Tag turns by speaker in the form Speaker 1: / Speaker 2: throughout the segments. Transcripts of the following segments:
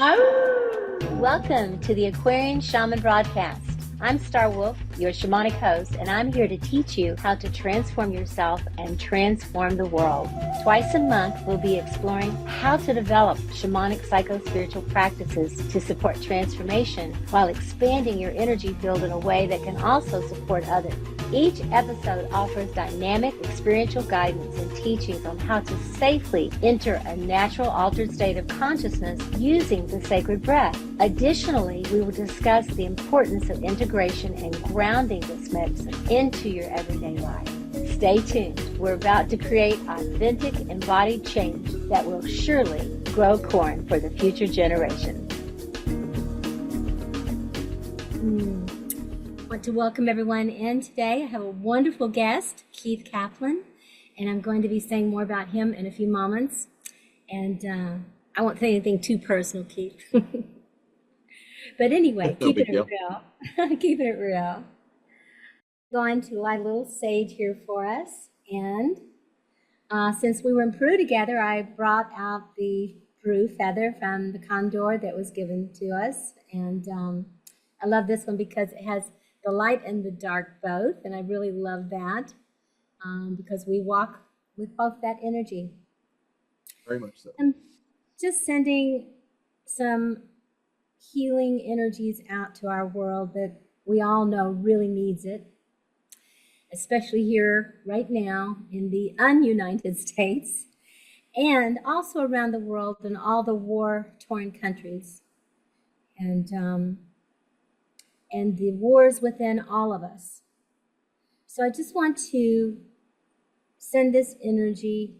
Speaker 1: Oh, welcome to the Aquarian Shaman Broadcast. I'm Star Wolf, your shamanic host, and I'm here to teach you how to transform yourself and transform the world. Twice a month, we'll be exploring how to develop shamanic psycho-spiritual practices to support transformation while expanding your energy field in a way that can also support others. Each episode offers dynamic experiential guidance and teachings on how to safely enter a natural altered state of consciousness using the sacred breath. Additionally, we will discuss the importance of integration and grounding this medicine into your everyday life. Stay tuned. We're about to create authentic, embodied change that will surely grow corn for the future generations. I want to welcome everyone in today. I have a wonderful guest, Keith Caplin, and I'm going to be saying more about him in a few moments. And I won't say anything too personal, Keith. But anyway, keeping it real. Keeping it real. Going to light a little sage here for us. And since we were in Peru together, I brought out the Peru feather from the condor that was given to us. And I love this one because it has the light and the dark both. And I really love that because we walk with both that energy.
Speaker 2: Very much so.
Speaker 1: I'm just sending some healing energies out to our world that we all know really needs it, especially here right now in the un-United States and also around the world in all the war-torn countries and the wars within all of us. So I just want to send this energy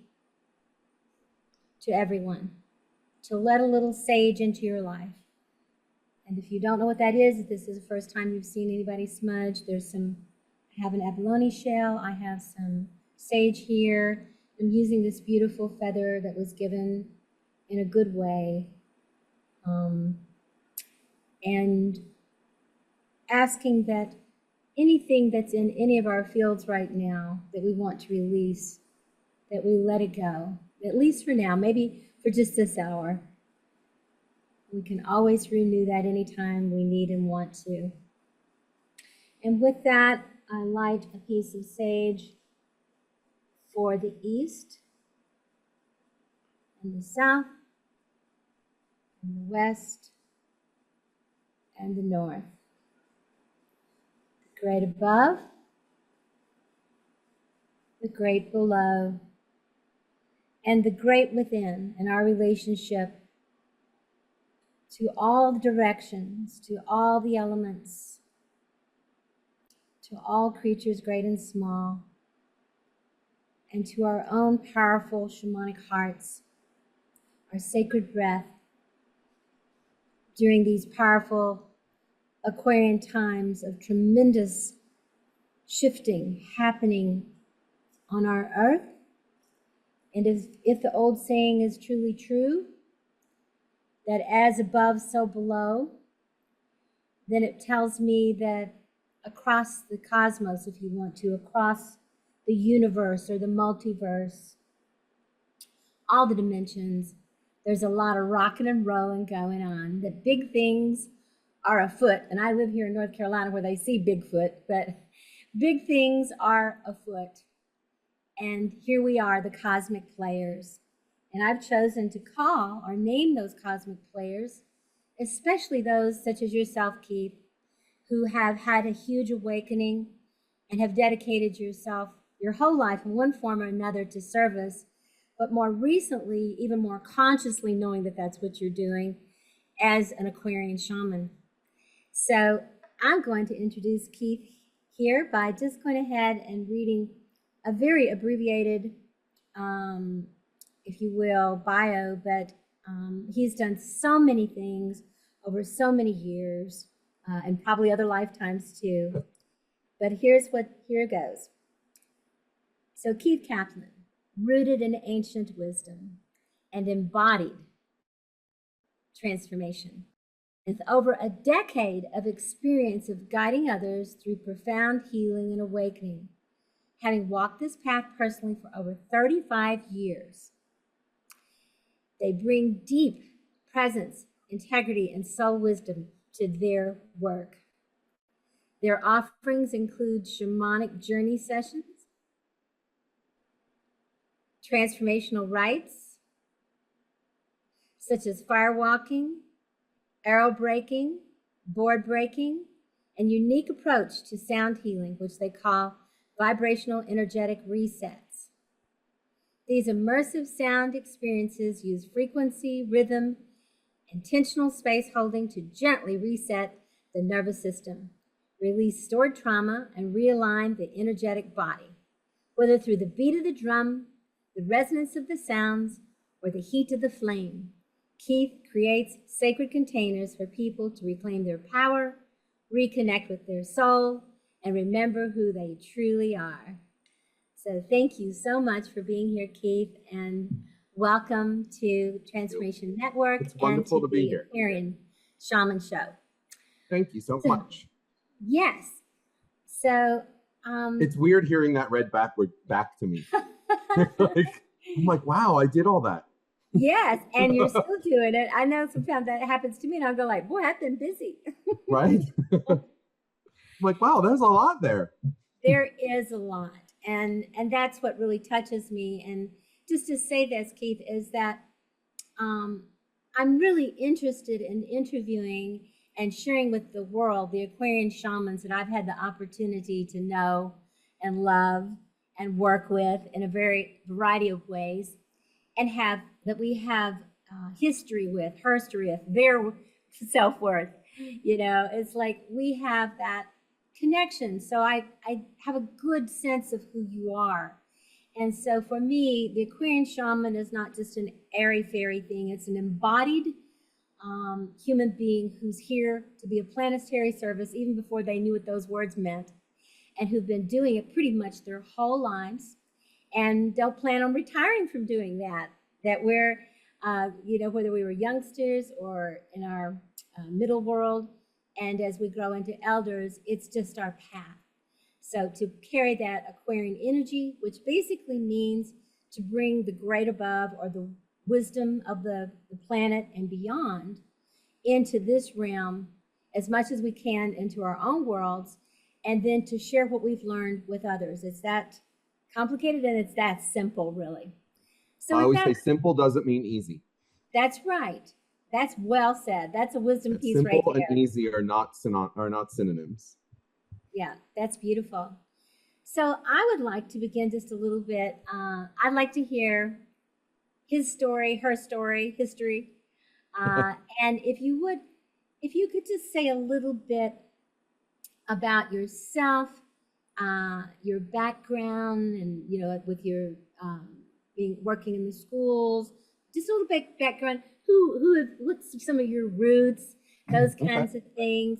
Speaker 1: to everyone, to let a little sage into your life. And if you don't know what that is, if this is the first time you've seen anybody smudge, I have an abalone shell, I have some sage here. I'm using this beautiful feather that was given in a good way. And asking that anything that's in any of our fields right now that we want to release, that we let it go, at least for now, maybe for just this hour. We can always renew that anytime we need and want to. And with that, I light a piece of sage for the east, and the south, and the west, and the north. The great above, the great below, and the great within, in our relationship to all the directions, to all the elements, to all creatures great and small, and to our own powerful shamanic hearts, our sacred breath during these powerful Aquarian times of tremendous shifting happening on our earth. And if the old saying is truly true, that as above, so below, then it tells me that across the cosmos, if you want to, across the universe or the multiverse, all the dimensions, there's a lot of rocking and rolling going on, that big things are afoot. And I live here in North Carolina where they see Bigfoot, but big things are afoot. And here we are, the cosmic players. And I've chosen to call or name those cosmic players, especially those such as yourself, Keith, who have had a huge awakening and have dedicated yourself your whole life in one form or another to service, but more recently, even more consciously knowing that that's what you're doing as an Aquarian shaman. So I'm going to introduce Keith here by just going ahead and reading a very abbreviated if you will, bio, but he's done so many things over so many years and probably other lifetimes too. But here it goes. So Keith Caplin, rooted in ancient wisdom and embodied transformation, with over a decade of experience of guiding others through profound healing and awakening, having walked this path personally for over 35 years. They bring deep presence integrity, and soul wisdom to their work. Their offerings include shamanic journey sessions, transformational rites, such as firewalking, arrow breaking, board breaking, and unique approach to sound healing, which they call vibrational energetic resets. These immersive sound experiences use frequency, rhythm, intentional space holding to gently reset the nervous system, release stored trauma, and realign the energetic body, whether through the beat of the drum, the resonance of the sounds, or the heat of the flame. Keith creates sacred containers for people to reclaim their power, reconnect with their soul, and remember who they truly are. So thank you so much for being here, Keith, and welcome to Transformation Network
Speaker 2: It's
Speaker 1: and
Speaker 2: wonderful
Speaker 1: to
Speaker 2: to be
Speaker 1: the
Speaker 2: here.
Speaker 1: Aquarian Shaman Show.
Speaker 2: Thank you so much.
Speaker 1: Yes. So
Speaker 2: It's weird hearing that read back to me. I'm like, wow, I did all that.
Speaker 1: yes, and you're still doing it. I know sometimes that happens to me, and I'll go like, boy, I've been busy.
Speaker 2: Right? I'm like, wow, there's a lot there.
Speaker 1: There is a lot, and that's what really touches me. And just to say this, Keith, is that I'm really interested in interviewing and sharing with the world the Aquarian shamans that I've had the opportunity to know and love and work with in a very variety of ways, and we have history with, herstory with, their self-worth. It's like we have that connection. So I have a good sense of who you are. And so for me, the Aquarian shaman is not just an airy-fairy thing. It's an embodied human being who's here to be a planetary service even before they knew what those words meant, and who've been doing it pretty much their whole lives. And they'll plan on retiring from doing that. That we're, whether we were youngsters or in our middle world, and as we grow into elders, it's just our path. So to carry that Aquarian energy, which basically means to bring the great above or the wisdom of the planet and beyond into this realm as much as we can into our own worlds, and then to share what we've learned with others. It's that complicated and it's that simple, really. So
Speaker 2: I always say simple doesn't mean easy.
Speaker 1: That's right. That's well said. That's a wisdom piece right there.
Speaker 2: Simple and easy are not synonyms.
Speaker 1: Yeah, that's beautiful. So I would like to begin just a little bit. I'd like to hear his story, her story, history. And if you could just say a little bit about yourself, your background, and with your being working in the schools, just a little bit background. What's some of your roots, those kinds of things,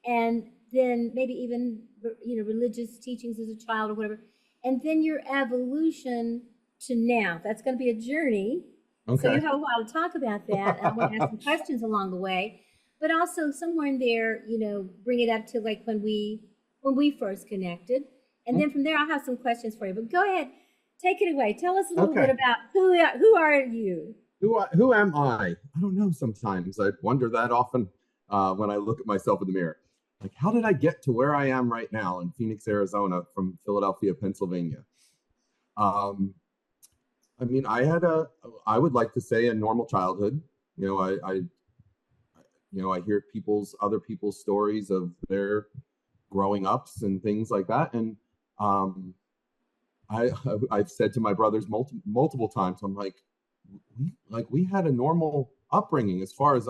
Speaker 1: and then maybe even religious teachings as a child or whatever, and then your evolution to now. That's going to be a journey. Okay. So you have a while to talk about that. And I want to ask some questions along the way, but also somewhere in there, bring it up to like when we first connected, and then from there I'll have some questions for you. But go ahead, take it away. Tell us a little bit about who are you?
Speaker 2: Who am I? I don't know. Sometimes I wonder that often when I look at myself in the mirror. Like, how did I get to where I am right now in Phoenix, Arizona, from Philadelphia, Pennsylvania? I mean, I would like to say a normal childhood. I hear other people's stories of their growing ups and things like that. And I've said to my brothers multiple times, I'm like, we had a normal upbringing as far as,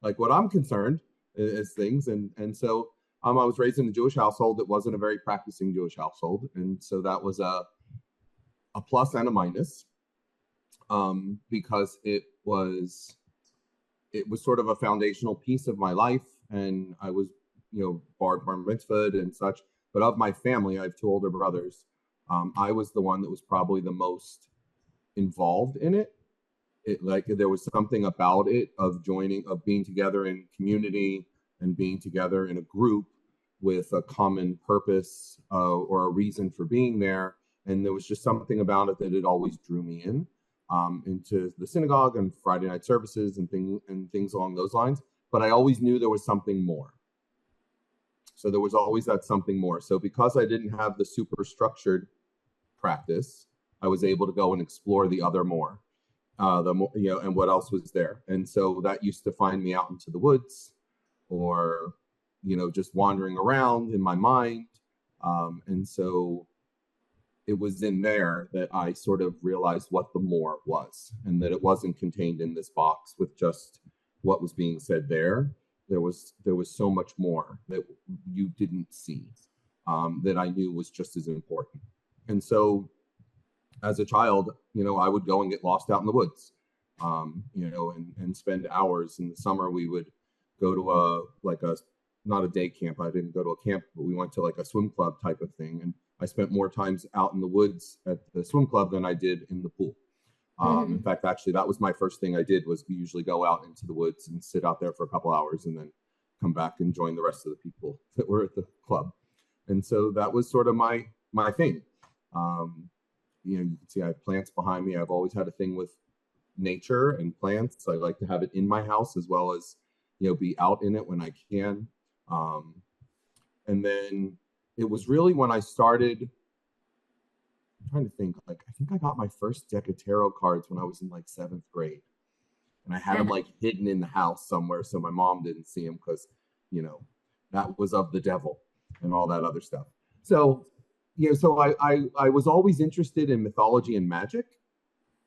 Speaker 2: like what I'm concerned is things. And so I was raised in a Jewish household that wasn't a very practicing Jewish household. And so that was a plus and a minus, because it was sort of a foundational piece of my life. And I was, bar mitzvahed and such. But of my family, I have two older brothers. I was the one that was probably the most involved in it. There was something about it of being together in community and being together in a group with a common purpose or a reason for being there. And there was just something about it that it always drew me in. into the synagogue and Friday night services and things along those lines. But I always knew there was something more. So there was always that something more. So because I didn't have the super structured practice, I was able to go and explore the other more, the more, and what else was there. And so that used to find me out into the woods, or just wandering around in my mind. And so it was in there that I sort of realized what the more was, and that it wasn't contained in this box with just what was being said there. There was so much more that you didn't see, that I knew was just as important. And so as a child, I would go and get lost out in the woods, and spend hours. In the summer, we would go to not a day camp. I didn't go to a camp, but we went to like a swim club type of thing. And I spent more times out in the woods at the swim club than I did in the pool. In fact, actually, that was my first thing I did, was usually go out into the woods and sit out there for a couple hours and then come back and join the rest of the people that were at the club. And so that was sort of my thing. You can see I have plants behind me. I've always had a thing with nature and plants. I like to have it in my house as well as, be out in it when I can. And then it was really when I started, I'm trying to think, I think I got my first deck of tarot cards when I was in like 7th grade. And I had them like hidden in the house somewhere so my mom didn't see them, because, that was of the devil and all that other stuff. So, so I was always interested in mythology and magic.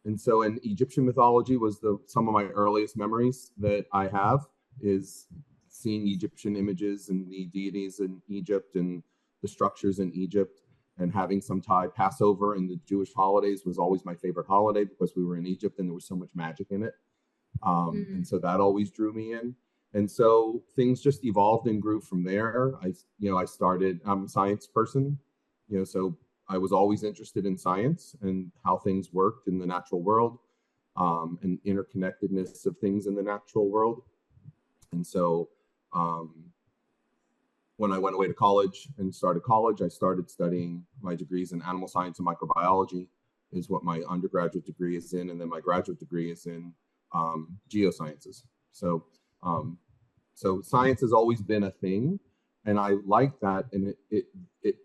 Speaker 2: And so in Egyptian mythology was some of my earliest memories that I have, is seeing Egyptian images and the deities in Egypt and the structures in Egypt, and having some tie. Passover and the Jewish holidays was always my favorite holiday, because we were in Egypt and there was so much magic in it. And so that always drew me in. And so things just evolved and grew from there. I started, I'm a science person, so I was always interested in science and how things worked in the natural world, and interconnectedness of things in the natural world. And so when I went away to college and started college, I started studying my degrees in animal science and microbiology, is what my undergraduate degree is in. And then my graduate degree is in geosciences. So science has always been a thing. And I like that. And it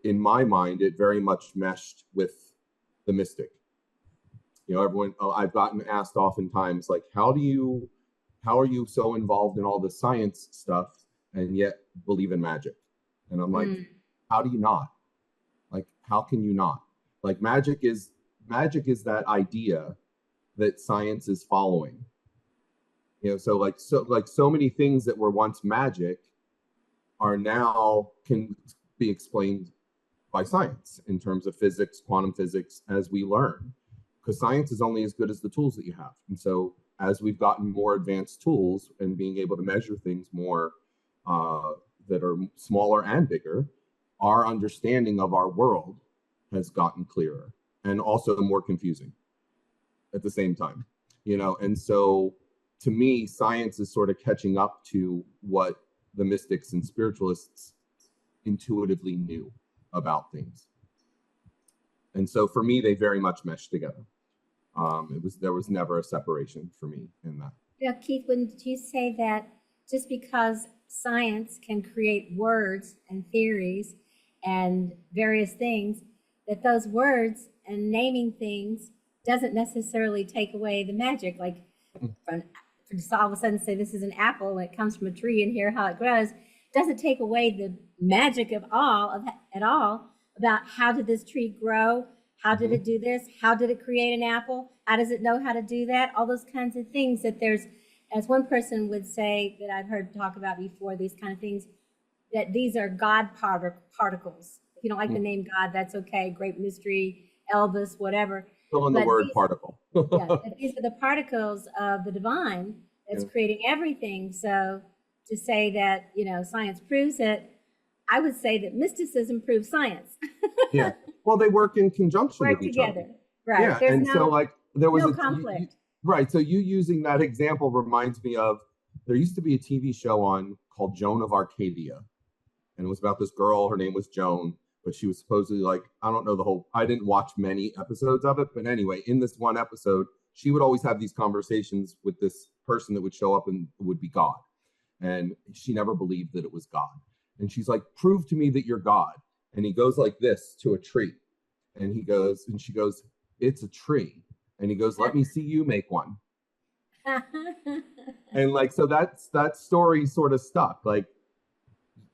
Speaker 2: in my mind, it very much meshed with the mystic. Everyone, I've gotten asked oftentimes, like, how are you so involved in all the science stuff and yet believe in magic? And I'm like, how do you not? Like, how can you not? Like, magic is that idea that science is following. So many things that were once magic are now can be explained by science in terms of physics, quantum physics, as we learn, because science is only as good as the tools that you have. And so as we've gotten more advanced tools and being able to measure things more, that are smaller and bigger, our understanding of our world has gotten clearer and also more confusing at the same time, and so to me, science is sort of catching up to what the mystics and spiritualists intuitively knew about things. And so for me, they very much meshed together. There was never a separation for me in that.
Speaker 1: Yeah, Keith, wouldn't you say that just because science can create words and theories and various things, that those words and naming things doesn't necessarily take away the magic? Like, just all of a sudden say this is an apple and it comes from a tree and here how it grows, doesn't take away the magic at all about how did this tree grow, how did it do this, how did it create an apple, how does it know how to do that, all those kinds of things that there's, as one person would say that I've heard talk about before, these kind of things, that these are God particles. If you don't like the name God, that's okay. Great mystery, Elvis, whatever.
Speaker 2: Fill in the word particle.
Speaker 1: These are the particles of the divine that's creating everything. So to say that, science proves it, I would say that mysticism proves science.
Speaker 2: Yeah. Well, they work in conjunction with each
Speaker 1: together.
Speaker 2: other.
Speaker 1: Right.
Speaker 2: Yeah.
Speaker 1: There's
Speaker 2: and so like there was
Speaker 1: no conflict.
Speaker 2: Right. So you using that example reminds me of, there used to be a TV show on called Joan of Arcadia. And it was about this girl, her name was Joan, but she was supposedly like, I don't know I didn't watch many episodes of it, but anyway, in this one episode, she would always have these conversations with this person that would show up and would be God. And she never believed that it was God. And she's like, prove to me that you're God. And he goes like this to a tree. And she goes, it's a tree. And he goes, let me see you make one. And like, so that story sort of stuck. Like,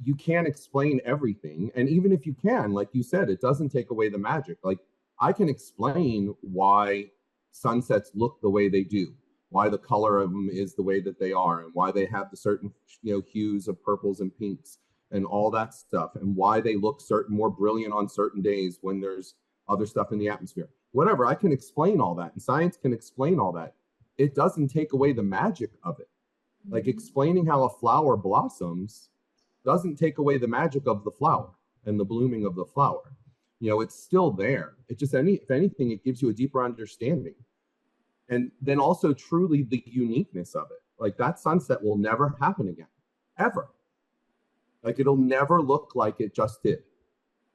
Speaker 2: you can't explain everything. And even if you can, like you said, it doesn't take away the magic. Like, I can explain why sunsets look the way they do, why the color of them is the way that they are, and why they have the certain, hues of purples and pinks and all that stuff, and why they look more brilliant on certain days when there's other stuff in the atmosphere. Whatever, I can explain all that, and science can explain all that. It doesn't take away the magic of it. Like, explaining how a flower blossoms doesn't take away the magic of the flower and the blooming of the flower. It's still there. It just, if anything, it gives you a deeper understanding. And then also truly the uniqueness of it. Like, that sunset will never happen again, ever. Like, it'll never look like it just did.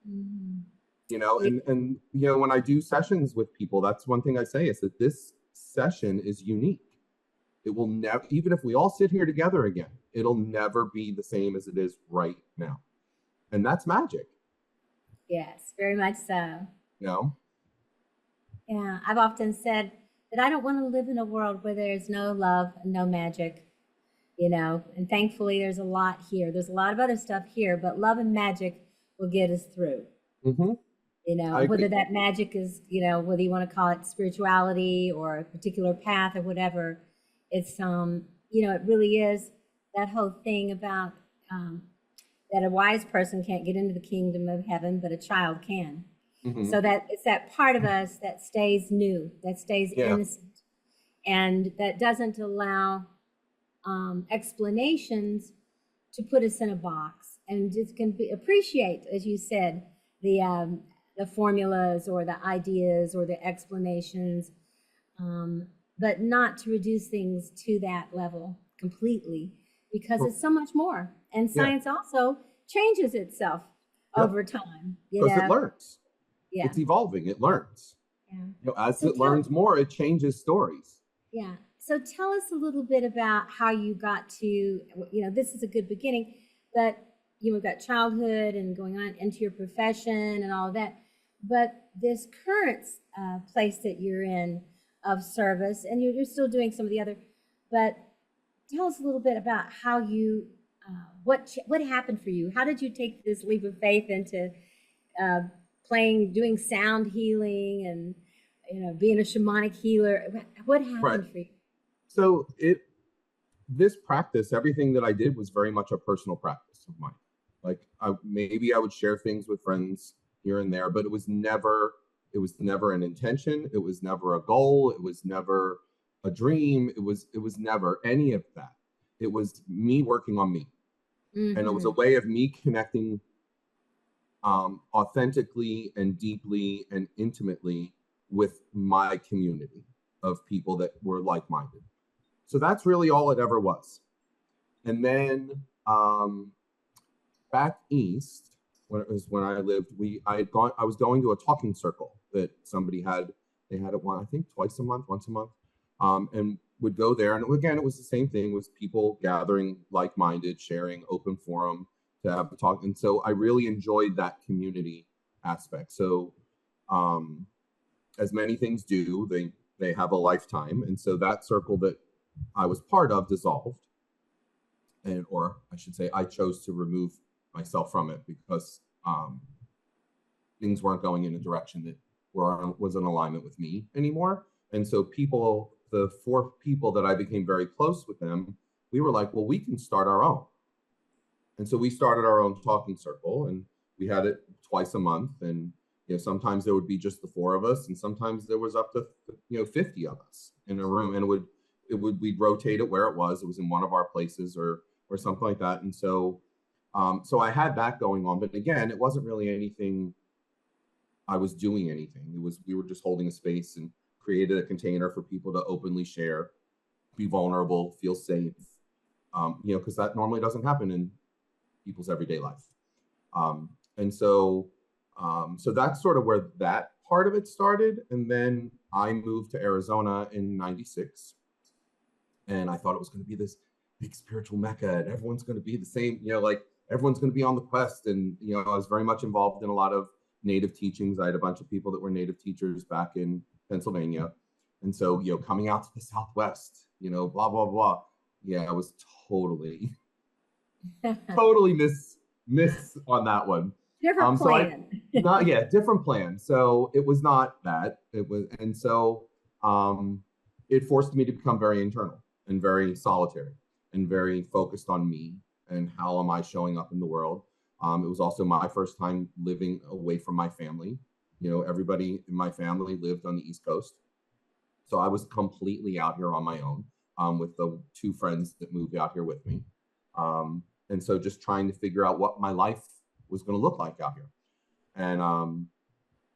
Speaker 2: And when I do sessions with people, that's one thing I say is that this session is unique. It will never, even if we all sit here together again, it'll never be the same as it is right now. And that's magic.
Speaker 1: Yes, very much so.
Speaker 2: Yeah,
Speaker 1: I've often said that I don't want to live in a world where there's no love and no magic, and thankfully there's a lot here. There's a lot of other stuff here, but love and magic will get us through. Whether that magic is, whether you want to call it spirituality or a particular path or whatever, it's, it really is that whole thing about that a wise person can't get into the kingdom of heaven, but a child can. So that it's that part of us that stays new, that stays innocent, and that doesn't allow explanations to put us in a box, and just can appreciate, as you said, the formulas or the ideas or the explanations, but not to reduce things to that level completely, because it's so much more. And science also changes itself over time.
Speaker 2: Because it learns.
Speaker 1: Yeah.
Speaker 2: It's evolving. It learns.
Speaker 1: Yeah.
Speaker 2: As it learns more, it changes stories.
Speaker 1: Yeah. So tell us a little bit about how you got to, this is a good beginning, but we've got childhood and going on into your profession and all of that. But this current place that you're in of service, and you're still doing some of the other, but tell us a little bit about how you, what happened for you? How did you take this leap of faith into doing sound healing and, being a shamanic healer? What happened for you?
Speaker 2: So this practice, everything that I did was very much a personal practice of mine. Like, maybe I would share things with friends here and there, but it was never an intention. It was never a goal. It was never a dream. It was never any of that. It was me working on me. And it was a way of me connecting authentically and deeply and intimately with my community of people that were like-minded. So that's really all it ever was. And then back east, when I lived, I was going to a talking circle that somebody had. They had it once a month, and would go there. And again, it was the same thing, was people gathering like-minded, sharing, open forum to have a talk. And so I really enjoyed that community aspect. So as many things do, they have a lifetime. And so that circle that I was part of dissolved. Or I should say, I chose to remove myself from it because things weren't going in a direction that was in alignment with me anymore. And so the 4 people that I became very close with them, we were like, well, we can start our own. And so we started our own talking circle, and we had it twice a month. And sometimes there would be just the 4 of us, and sometimes there was up to 50 of us in a room, and we'd rotate it where it was. It was in one of our places or something like that. And so I had that going on, but again, it wasn't really anything I was doing anything. We were just holding a space and created a container for people to openly share, be vulnerable, feel safe, because that normally doesn't happen in people's everyday life. And so that's sort of where that part of it started. And then I moved to Arizona in 96. And I thought it was going to be this big spiritual mecca and everyone's going to be the same, like everyone's going to be on the quest. And, I was very much involved in a lot of native teachings. I had a bunch of people that were native teachers back in Pennsylvania. And so, coming out to the Southwest, blah, blah, blah. Yeah, I was totally, totally miss on that one.
Speaker 1: Different
Speaker 2: So
Speaker 1: plan.
Speaker 2: different plan. So it was not that. It was, and so it forced me to become very internal and very solitary and very focused on me and how am I showing up in the world. It was also my first time living away from my family. Everybody in my family lived on the East Coast. So I was completely out here on my own with the two friends that moved out here with me. And so just trying to figure out what my life was going to look like out here. And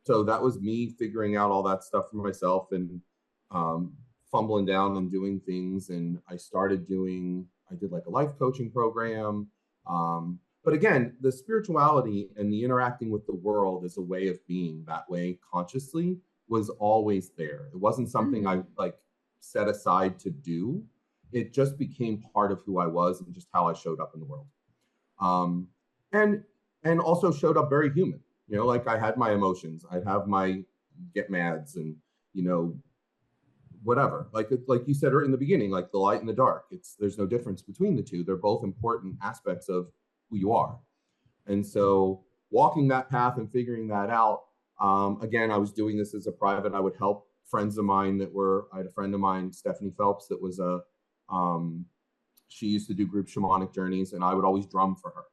Speaker 2: so that was me figuring out all that stuff for myself and fumbling down and doing things. And I did like a life coaching program. But again, the spirituality and the interacting with the world as a way of being that way consciously was always there. It wasn't something I like set aside to do. It just became part of who I was and just how I showed up in the world. And also showed up very human. Like I had my emotions. I'd have my get mads and, whatever. Like you said in the beginning, like the light and the dark. There's no difference between the two. They're both important aspects of who you are. And so walking that path and figuring that out, again, I was doing this as a private. I would help friends of mine I had a friend of mine, Stephanie Phelps, that was she used to do group shamanic journeys, and I would always drum for her.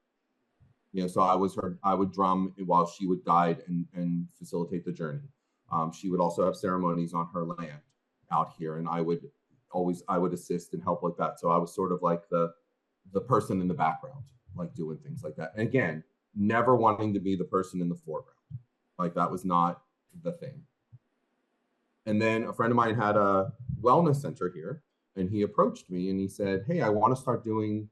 Speaker 2: So I would drum while she would guide and facilitate the journey. She would also have ceremonies on her land out here, and I would assist and help like that. So I was sort of like the person in the background, like doing things like that. And again, never wanting to be the person in the foreground. Like that was not the thing. And then a friend of mine had a wellness center here, and he approached me and he said, "Hey, I want to start doing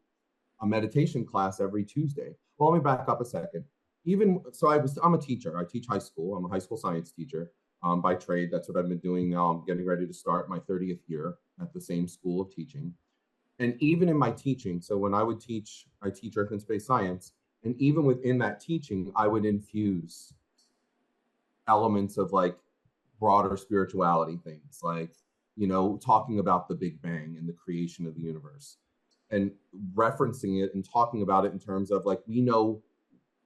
Speaker 2: a meditation class every Tuesday." Well, let me back up a second. I'm a teacher. I teach high school. I'm a high school science teacher by trade. That's what I've been doing now. I'm getting ready to start my 30th year at the same school of teaching. And even in my teaching, so when I teach Earth and Space Science, and even within that teaching, I would infuse elements of like broader spirituality things, like, talking about the Big Bang and the creation of the universe and referencing it and talking about it in terms of like, we know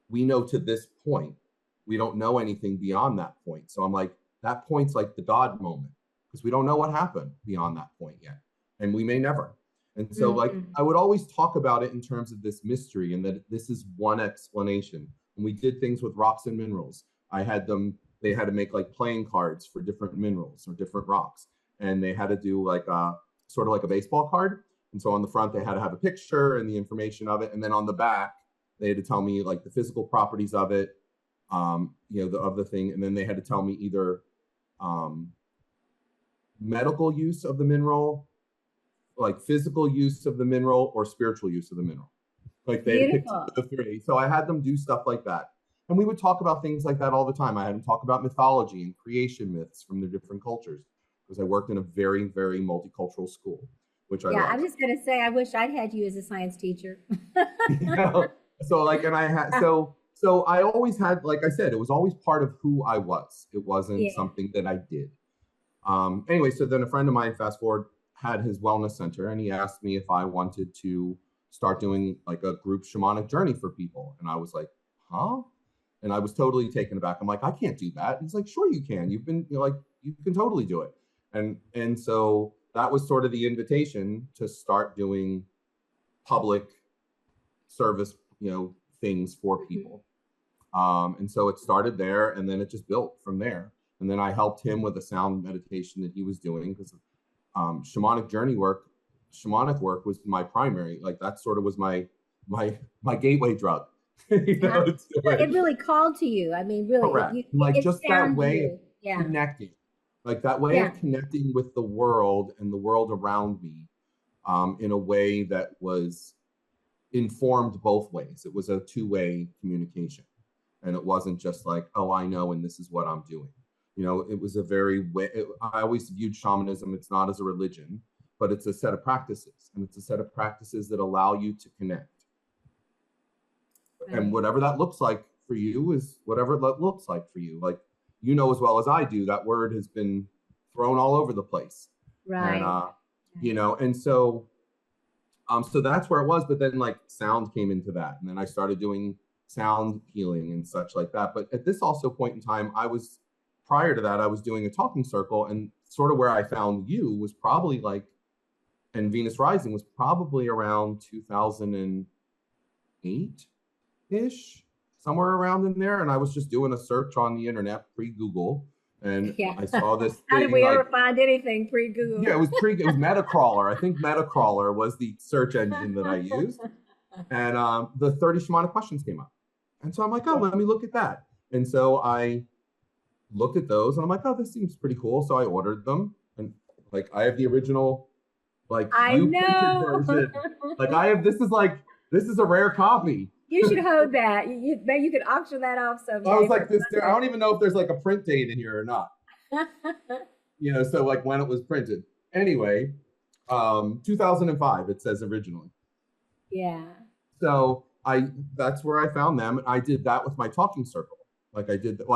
Speaker 2: to this point, we don't know anything beyond that point. So I'm like, that point's like the God moment, because we don't know what happened beyond that point yet. And we may never. And so like, I would always talk about it in terms of this mystery and that this is one explanation. And we did things with rocks and minerals. They had to make like playing cards for different minerals or different rocks. And they had to do like sort of like a baseball card. And so on the front, they had to have a picture and the information of it. And then on the back, they had to tell me like the physical properties of it, of the thing. And then they had to tell me either medical use of the mineral, like physical use of the mineral, or spiritual use of the mineral. Like they had to pick the three. So I had them do stuff like that. And we would talk about things like that all the time. I had them talk about mythology and creation myths from the different cultures, because I worked in a very, very multicultural school, which I love.
Speaker 1: I'm just going to say, I wish I'd had you as a science teacher.
Speaker 2: So like, and I had, so I always had, like I said, it was always part of who I was. It wasn't something that I did. Anyway, so then a friend of mine, fast forward, had his wellness center, and he asked me if I wanted to start doing like a group shamanic journey for people. And I was like, huh? And I was totally taken aback. I'm like, I can't do that. He's like, sure you can. You've been, like, you can totally do it. And so that was sort of the invitation to start doing public service, things for people. And so it started there, and then it just built from there. And then I helped him with a sound meditation that he was doing, because shamanic work was my primary, like that sort of was my gateway drug.
Speaker 1: It really called to you. I mean, really,
Speaker 2: correct. Like just that way of connecting, like that way of connecting with the world and the world around me, in a way that was informed both ways. It was a two-way communication, and it wasn't just like, oh, I know, and this is what I'm doing. You know, it was a very I always viewed shamanism, it's not as a religion, but it's a set of practices, and it's a set of practices that allow you to connect. And
Speaker 1: Right.
Speaker 2: whatever that looks like for you is whatever that looks like for you. Like, you know as well as I do, that word has been thrown all over the place. And
Speaker 1: Right.
Speaker 2: you
Speaker 1: Right.
Speaker 2: know, and so that's where it was. But then like sound came into that, and then I started doing sound healing and such like that. But at this also point in time, I was prior to that, I was doing a talking circle, and sort of where I found you was probably like, and Venus Rising was probably around 2008 ish, somewhere around in there. And I was just doing a search on the internet pre Google, and
Speaker 1: Yeah.
Speaker 2: I saw this
Speaker 1: How did
Speaker 2: thing
Speaker 1: we ever
Speaker 2: like,
Speaker 1: find anything pre-Google?
Speaker 2: yeah, it was Metacrawler. I think Metacrawler was the search engine that I used, and the 30 shamanic questions came up, and so I'm like, oh,
Speaker 1: Yeah.
Speaker 2: let me look at that. And so I looked at those, and I'm like, oh, this seems pretty cool. So I ordered them, and like I have the original, like
Speaker 1: I
Speaker 2: you printed
Speaker 1: know.
Speaker 2: version. Like I have, this is a rare copy.
Speaker 1: You should hold that. You could auction that off
Speaker 2: I was
Speaker 1: someday for
Speaker 2: like this. I
Speaker 1: money.
Speaker 2: don't even know if there's like a print date in here or not. You know, so like when it was printed. Anyway, 2005 it says originally.
Speaker 1: Yeah.
Speaker 2: So I that's where I found them. I did that with my talking circle. Like I did it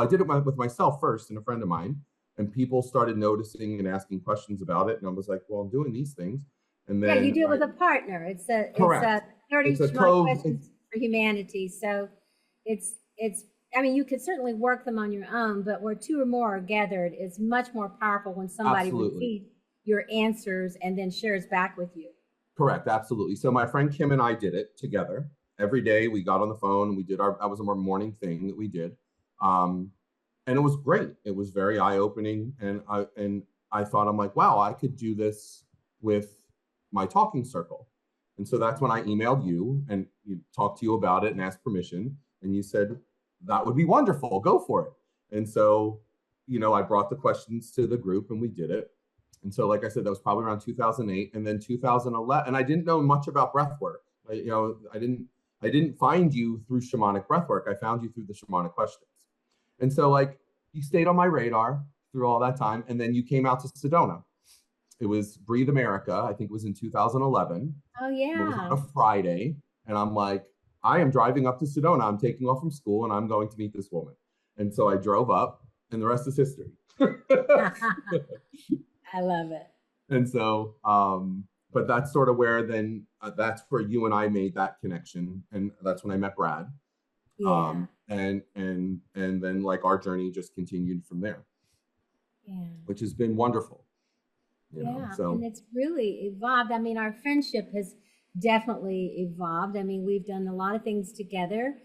Speaker 2: with myself first and a friend of mine, and people started noticing and asking questions about it. And I was like, well, I'm doing these things, and
Speaker 1: Yeah, you
Speaker 2: then
Speaker 1: do it with a partner. It's a
Speaker 2: correct.
Speaker 1: 30
Speaker 2: It's a
Speaker 1: smart
Speaker 2: cove.
Speaker 1: questions for humanity. So it's I mean, you could certainly work them on your own, but where two or more are gathered, it's much more powerful when somebody
Speaker 2: Absolutely.
Speaker 1: receives your answers and then shares back with you.
Speaker 2: Correct, absolutely. So my friend Kim and I did it together. Every day we got on the phone and we did that was our morning thing that we did. Um, and it was great. It was very eye-opening. And I thought, I'm like, wow, I could do this with my talking circle. And so that's when I emailed you and you talked to you about it and asked permission. And you said, that would be wonderful. Go for it. And so, you know, I brought the questions to the group and we did it. And so, like I said, that was probably around 2008, and then 2011. And I didn't know much about breath work. I didn't find you through shamanic breath work. I found you through the shamanic questions. And so, like, you stayed on my radar through all that time, and then you came out to Sedona. It was Breathe America. I think it was in 2011.
Speaker 1: Oh
Speaker 2: It was on
Speaker 1: yeah.
Speaker 2: a Friday, and I'm like, I am driving up to Sedona. I'm taking off from school, and I'm going to meet this woman. And so I drove up, and the rest is history.
Speaker 1: I love it.
Speaker 2: And so but that's sort of where then that's where you and I made that connection, and that's when I met Brad.
Speaker 1: Yeah.
Speaker 2: And then like our journey just continued from there,
Speaker 1: Yeah.
Speaker 2: which has been wonderful, you know.
Speaker 1: Yeah, and
Speaker 2: So
Speaker 1: it's really evolved. I mean, our friendship has definitely evolved. I mean, we've done a lot of things together.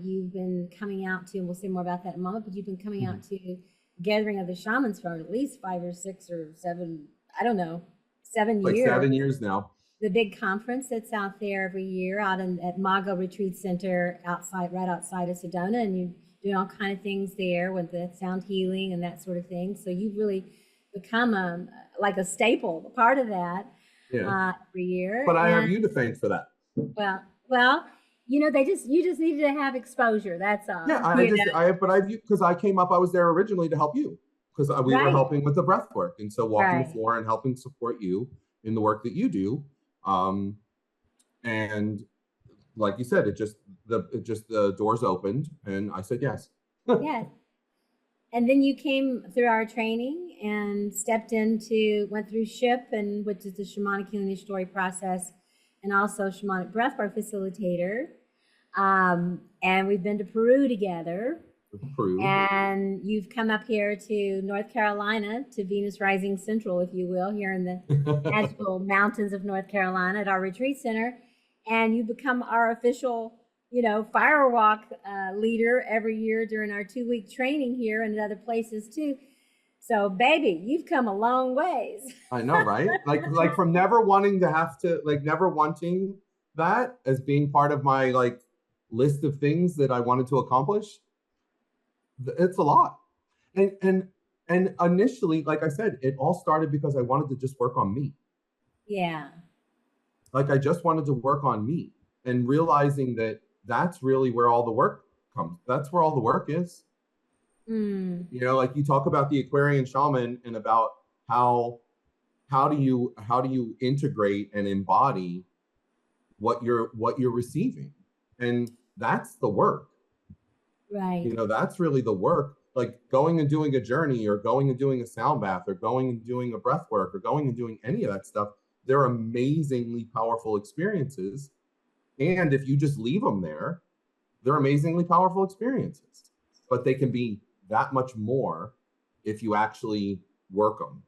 Speaker 1: You've been coming out to, and we'll say more about that in a moment, but you've been coming out to Gathering of the Shamans for at least 5 or 6 or 7, I don't know, 7
Speaker 2: like
Speaker 1: years.
Speaker 2: 7 years now.
Speaker 1: The big conference that's out there every year out at Mago Retreat Center right outside of Sedona, and you do all kind of things there with the sound healing and that sort of thing. So you've really become like a staple, a part of that
Speaker 2: Yeah,
Speaker 1: every year.
Speaker 2: but I have
Speaker 1: And
Speaker 2: you to thank for that.
Speaker 1: well, you just needed to have exposure. That's
Speaker 2: Yeah,
Speaker 1: all. You know,
Speaker 2: but I've because I came up, I was there originally to help you because we were
Speaker 1: right,
Speaker 2: helping with the breath work, and so walking the
Speaker 1: right.
Speaker 2: floor and helping support you in the work that you do. um and like you said, the doors opened, and I said yes.
Speaker 1: Yes. And then you came through our training and went through SHIP, and which is the shamanic healing story process, and also shamanic breathwork facilitator. And we've been to Peru together.
Speaker 2: Approved.
Speaker 1: And you've come up here to North Carolina, to Venus Rising Central, if you will, here in the magical mountains of North Carolina at our retreat center. And you become our official, firewalk leader every year during our 2-week training here and at other places too. So, baby, you've come a long ways.
Speaker 2: I know, right? Like from never wanting to have to, like never wanting that as being part of my like list of things that I wanted to accomplish. It's a lot. And initially, like I said, it all started because I wanted to just work on me.
Speaker 1: Yeah.
Speaker 2: Like I just wanted to work on me, and realizing that that's really where all the work comes. That's where all the work is.
Speaker 1: Mm,
Speaker 2: You know, like you talk about the Aquarian shaman and about how how do you integrate and embody what you're receiving, and that's the work.
Speaker 1: right.
Speaker 2: You know, that's really the work. Like going and doing a journey, or going and doing a sound bath, or going and doing a breath work, or going and doing any of that stuff, they're amazingly powerful experiences. And if you just leave them there, they're amazingly powerful experiences. But they can be that much more if you actually work them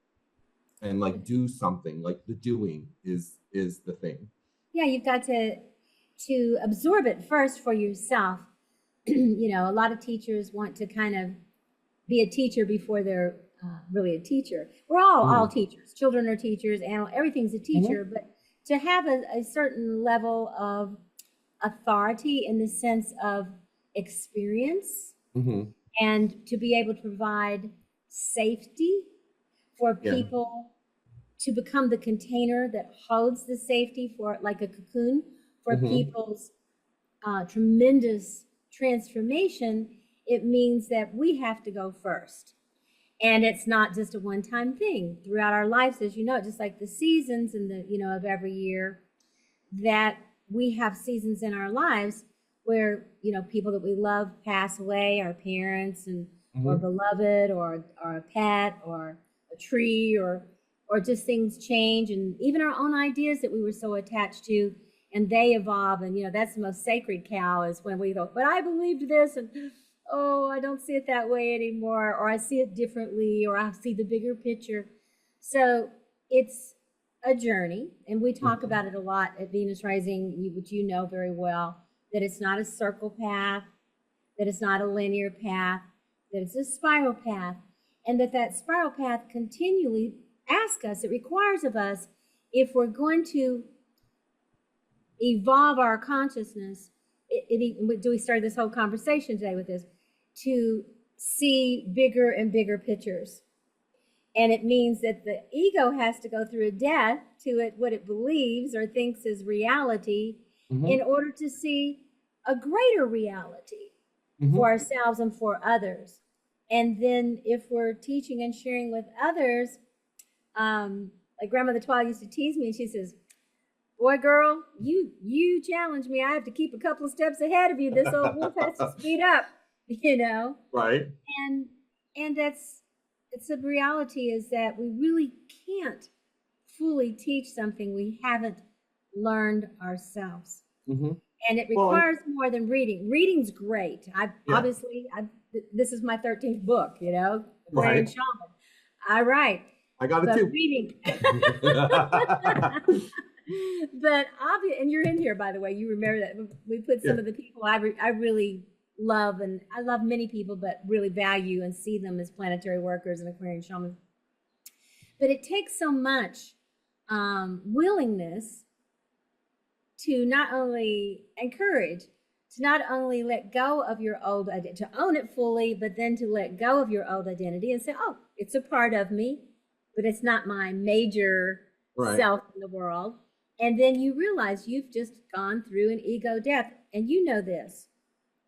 Speaker 2: and like do something. Like the doing is the thing.
Speaker 1: Yeah, you've got to absorb it first for yourself. You know, a lot of teachers want to kind of be a teacher before they're really a teacher. We're all
Speaker 2: Mm-hmm.
Speaker 1: teachers. Children are teachers, and everything's a teacher.
Speaker 2: Mm-hmm.
Speaker 1: But to have a certain level of authority in the sense of experience,
Speaker 2: Mm-hmm.
Speaker 1: and to be able to provide safety for
Speaker 2: Yeah.
Speaker 1: people to become the container that holds the safety for, like a cocoon, for
Speaker 2: Mm-hmm.
Speaker 1: people's tremendous transformation, it means that we have to go first. And it's not just a one-time thing throughout our lives, as you know, just like the seasons and the, you know, of every year, that we have seasons in our lives where, you know, people that we love pass away, our parents and or
Speaker 2: Mm-hmm.
Speaker 1: beloved, or a pet, or a tree, or just things change, and even our own ideas that we were so attached to, and they evolve. And you know, that's the most sacred cow, is when we go, but I believed this, and oh, I don't see it that way anymore, or I see it differently, or I see the bigger picture. So it's a journey, and we talk
Speaker 2: Mm-hmm.
Speaker 1: about it a lot at Venus Rising, which you know very well, that it's not a circle path, that it's not a linear path, that it's a spiral path, and that spiral path continually asks us, it requires of us, if we're going to evolve our consciousness, we started this whole conversation today with this, to see bigger and bigger pictures. And it means that the ego has to go through a death to it, what it believes or thinks is reality,
Speaker 2: Mm-hmm.
Speaker 1: in order to see a greater reality
Speaker 2: Mm-hmm.
Speaker 1: for ourselves and for others. And then if we're teaching and sharing with others, like Grandmother Twilight used to tease me, and she says, "Boy, girl, you challenge me. I have to keep a couple of steps ahead of you. This old wolf has to speed up," you know.
Speaker 2: Right.
Speaker 1: And that's, it's a reality, is that we really can't fully teach something we haven't learned ourselves.
Speaker 2: Mm-hmm.
Speaker 1: And it
Speaker 2: Well, and
Speaker 1: requires more than reading. Reading's great. I've
Speaker 2: yeah.
Speaker 1: obviously, this is my 13th book, you know, Aquarian
Speaker 2: Right.
Speaker 1: Shaman. I write,
Speaker 2: I got it
Speaker 1: but
Speaker 2: too.
Speaker 1: reading. But obvious, and you're in here, by the way. You remember that we put
Speaker 2: Yeah.
Speaker 1: some of the people I really love, and I love many people, but really value and see them as planetary workers and Aquarian shamans. But it takes so much willingness to not only encourage, to not only let go of your old identity, to own it fully, but then to let go of your old identity and say, oh, it's a part of me, but it's not my major
Speaker 2: Right.
Speaker 1: self in the world. And then you realize you've just gone through an ego death. And you know this.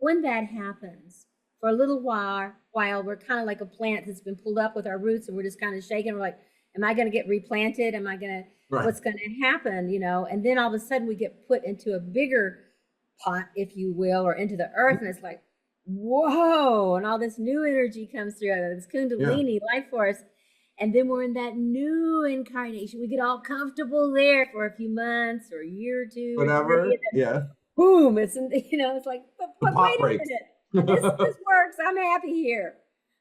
Speaker 1: When that happens, for a little while we're kind of like a plant that's been pulled up with our roots, and we're just kind of shaking. We're like, am I going to get replanted? Am I going to,
Speaker 2: Right.
Speaker 1: what's going to happen? You know, and then all of a sudden we get put into a bigger pot, if you will, or into the earth. And it's like, whoa. And all this new energy comes through, this
Speaker 2: Yeah.
Speaker 1: Kundalini life force. And then we're in that new incarnation. We get all comfortable there for a few months or a year or two or three.
Speaker 2: Whatever.
Speaker 1: And then
Speaker 2: Yeah.
Speaker 1: boom, it's, you know, it's like,
Speaker 2: The
Speaker 1: but
Speaker 2: pot
Speaker 1: wait a
Speaker 2: breaks.
Speaker 1: minute. This works. I'm happy here.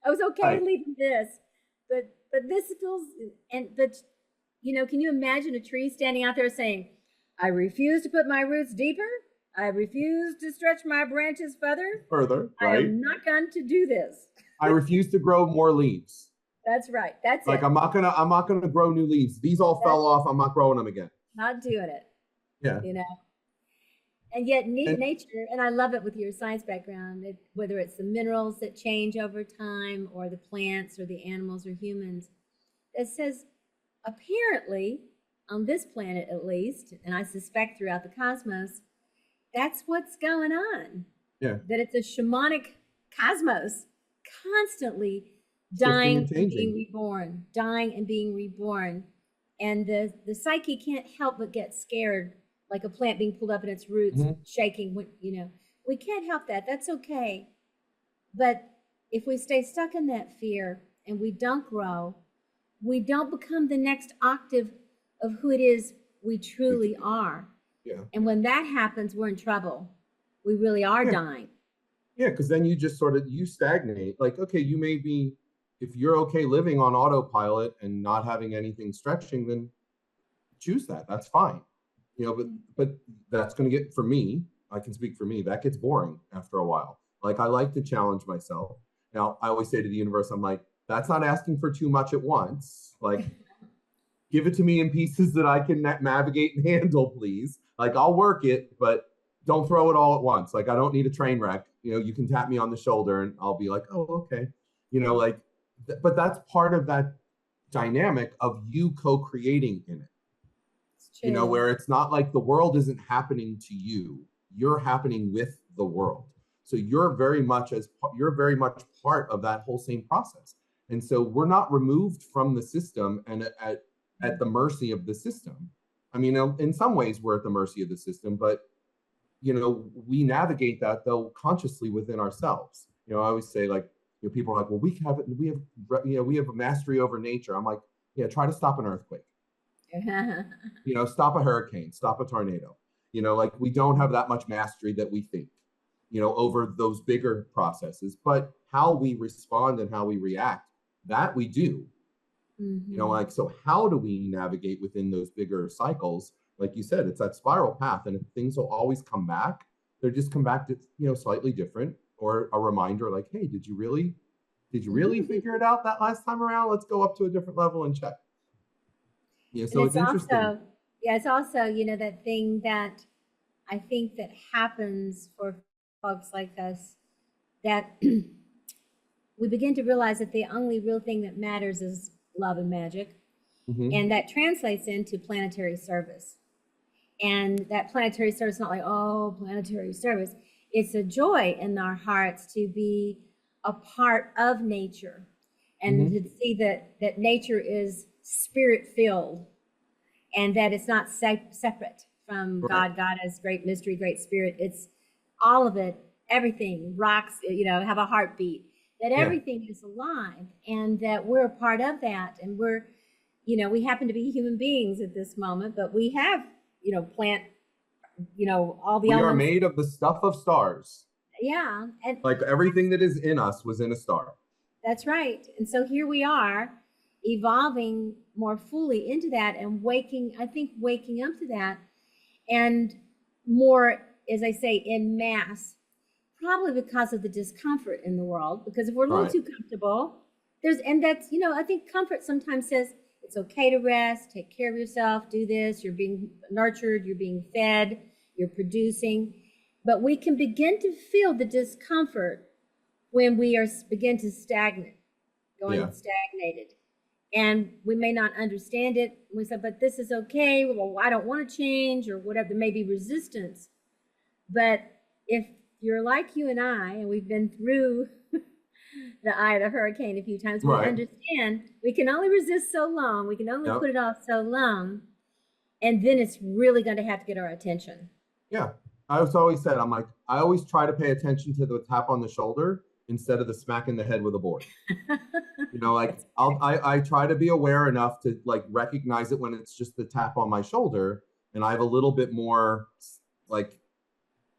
Speaker 1: I was okay
Speaker 2: Right.
Speaker 1: leaving this, but this feels, and but you know, can you imagine a tree standing out there saying, "I refuse to put my roots deeper. I refuse to stretch my branches further.
Speaker 2: Further.
Speaker 1: I
Speaker 2: Right.
Speaker 1: am not going to do this."
Speaker 2: I refuse to grow more leaves.
Speaker 1: That's right. That's
Speaker 2: Like
Speaker 1: it.
Speaker 2: I'm not gonna grow new leaves. These all
Speaker 1: That's
Speaker 2: fell off. I'm not growing them again.
Speaker 1: not doing it.
Speaker 2: Yeah.
Speaker 1: You know. And yet
Speaker 2: And
Speaker 1: nature, and I love it with your science background, whether it's the minerals that change over time, or the plants or the animals or humans, it says apparently on this planet at least, and I suspect throughout the cosmos, that's what's going on.
Speaker 2: yeah.
Speaker 1: That it's a shamanic cosmos constantly
Speaker 2: Shifting and
Speaker 1: dying and being
Speaker 2: changing.
Speaker 1: reborn, dying and being reborn. And the psyche can't help but get scared, like a plant being pulled up in its roots,
Speaker 2: Mhm.
Speaker 1: shaking. We can't help that. That's okay. But if we stay stuck in that fear and we don't grow, we don't become the next octave of who it is we
Speaker 2: We
Speaker 1: truly
Speaker 2: could be.
Speaker 1: are.
Speaker 2: Yeah.
Speaker 1: And when that happens, we're in trouble. We really are
Speaker 2: Yeah.
Speaker 1: dying.
Speaker 2: Yeah, because then you just sort of you stagnate. Like, okay, you may be, if you're okay living on autopilot and not having anything stretching, then choose that. That's fine. But that's going to get, for me, I can speak for me, that gets boring after a while. Like, I like to challenge myself. Now, I always say to the universe, I'm like, that's not asking for too much at once. Like, give it to me in pieces that I can navigate and handle, please. Like, I'll work it, but don't throw it all at once. Like, I don't need a train wreck. You can tap me on the shoulder and I'll be like, oh, okay. Like, but that's part of that dynamic of you co-creating in it.
Speaker 1: It's true.
Speaker 2: Where it's not like the world isn't happening to you, you're happening with the world. So you're very much part of that whole same process. And so we're not removed from the system and at the mercy of the system. I mean, in some ways we're at the mercy of the system, but we navigate that though consciously within ourselves. I always say, like, people are like, well, we have a mastery over nature. I'm like, yeah, try to stop an earthquake. Stop a hurricane, stop a tornado. Like, we don't have that much mastery that we think, over those bigger processes, but how we respond and how we react, that we do. Like, so how do we navigate within those bigger cycles? Like you said, it's that spiral path, and things will always come back. They'll just come back to, slightly different, or a reminder like, hey, did you really figure it out that last time around? Let's go up to a different level and check.
Speaker 1: And
Speaker 2: So it's interesting.
Speaker 1: it's also, that thing that I think that happens for folks like us, that we begin to realize that the only real thing that matters is love and magic.
Speaker 2: Mm-hmm.
Speaker 1: And that translates into planetary service. And that planetary service, not like, oh, planetary service. It's a joy in our hearts to be a part of nature, and to see that nature is spirit filled, and that it's not separate from
Speaker 2: Right.
Speaker 1: God. God is great mystery, great spirit. It's all of it, everything, rocks, have a heartbeat, that
Speaker 2: Yeah.
Speaker 1: everything is alive, and that we're a part of that. And we happen to be human beings at this moment, but we have, plant, all the
Speaker 2: We are
Speaker 1: elements.
Speaker 2: made of the stuff of stars.
Speaker 1: Yeah. And
Speaker 2: Like, everything that is in us was in a star.
Speaker 1: that's right. And so here we are, evolving more fully into that, and waking up to that, and more, as I say, in mass, probably because of the discomfort in the world. Because if we're a little
Speaker 2: Right.
Speaker 1: too comfortable, that's, I think comfort sometimes says it's okay to rest, take care of yourself, do this, you're being nurtured, you're being fed, you're producing. But we can begin to feel the discomfort when we begin to stagnated. And we may not understand it. We say, but this is okay. Well, I don't want to change, or whatever. There may be resistance. But if you're like you and I, and we've been through the eye of the hurricane a few times, we
Speaker 2: Right.
Speaker 1: understand we can only resist so long. We can only
Speaker 2: Yep.
Speaker 1: put it off so long. And then it's really going to have to get our attention.
Speaker 2: Yeah. I was always said, I'm like, I always try to pay attention to the tap on the shoulder instead of the smack in the head with a board. Like, I try to be aware enough to, like, recognize it when it's just the tap on my shoulder, and I have a little bit more, like,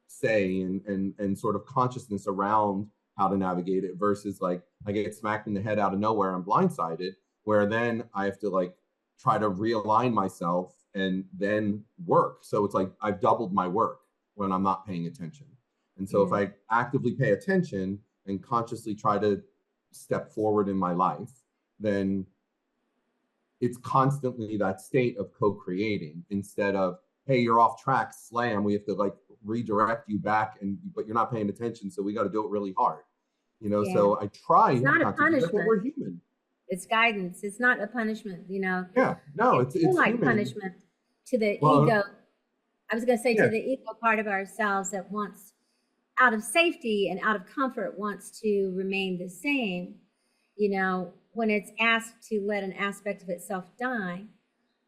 Speaker 2: say and sort of consciousness around how to navigate it, versus, like, I get smacked in the head out of nowhere, I'm blindsided, where then I have to, like, try to realign myself and then work. So it's like I've doubled my work when I'm not paying attention. And so if I actively pay attention and consciously try to step forward in my life, then it's constantly that state of co-creating, instead of, hey, you're off track, slam, we have to, like, redirect you back, but you're not paying attention, so we got to do it really hard. So I try
Speaker 1: It's not a
Speaker 2: not to do that, but
Speaker 1: punishment.
Speaker 2: we're human.
Speaker 1: It's guidance. It's not a punishment.
Speaker 2: Yeah, no,
Speaker 1: It's
Speaker 2: it's
Speaker 1: like
Speaker 2: human.
Speaker 1: punishment to the
Speaker 2: Well,
Speaker 1: ego. I was going to say,
Speaker 2: yeah.
Speaker 1: to the ego part of ourselves that wants out of safety and out of comfort wants to remain the same, you know, when it's asked to let an aspect of itself die,